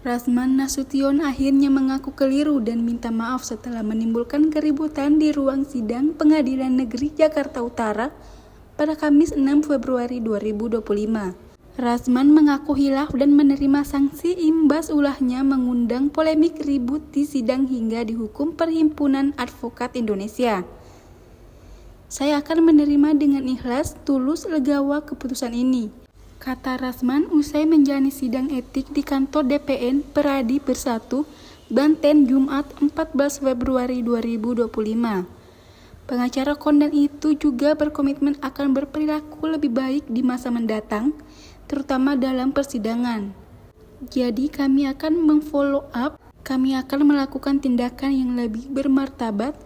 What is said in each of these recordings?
Rasman Nasution akhirnya mengaku keliru dan minta maaf setelah menimbulkan keributan di ruang sidang Pengadilan Negeri Jakarta Utara pada Kamis 6 Februari 2025. Rasman mengaku hilaf dan menerima sanksi imbas ulahnya mengundang polemik ribut di sidang hingga dihukum Perhimpunan Advokat Indonesia. Saya akan menerima dengan ikhlas, tulus, legawa keputusan ini, kata Rasman usai menjalani sidang etik di kantor DPN Peradi Bersatu, Banten, Jumat 14 Februari 2025. Pengacara Kondan itu juga berkomitmen akan berperilaku lebih baik di masa mendatang, terutama dalam persidangan. Jadi kami akan memfollow up, kami akan melakukan tindakan yang lebih bermartabat,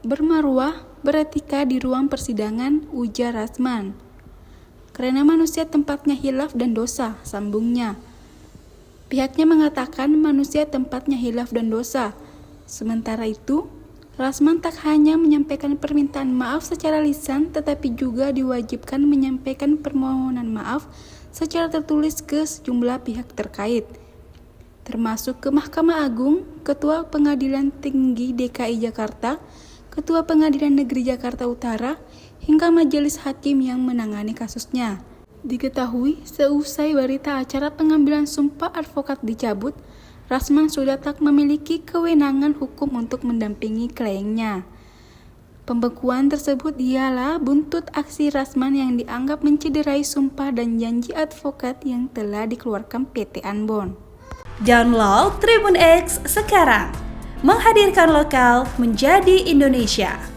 bermarwah, beretika di ruang persidangan, ujar Rasman. Karena manusia tempatnya hilaf dan dosa, sambungnya. Pihaknya mengatakan manusia tempatnya hilaf dan dosa. Sementara itu, Rasman tak hanya menyampaikan permintaan maaf secara lisan, tetapi juga diwajibkan menyampaikan permohonan maaf secara tertulis ke sejumlah pihak terkait, termasuk ke Mahkamah Agung, Ketua Pengadilan Tinggi DKI Jakarta, Ketua Pengadilan Negeri Jakarta Utara, hingga majelis hakim yang menangani kasusnya. Diketahui, seusai berita acara pengambilan sumpah advokat dicabut, Rasman sudah tak memiliki kewenangan hukum untuk mendampingi kliennya. Pembekuan tersebut ialah buntut aksi Rasman yang dianggap mencederai sumpah dan janji advokat yang telah dikeluarkan PT Anbon. Download Tribun X sekarang, menghadirkan lokal menjadi Indonesia.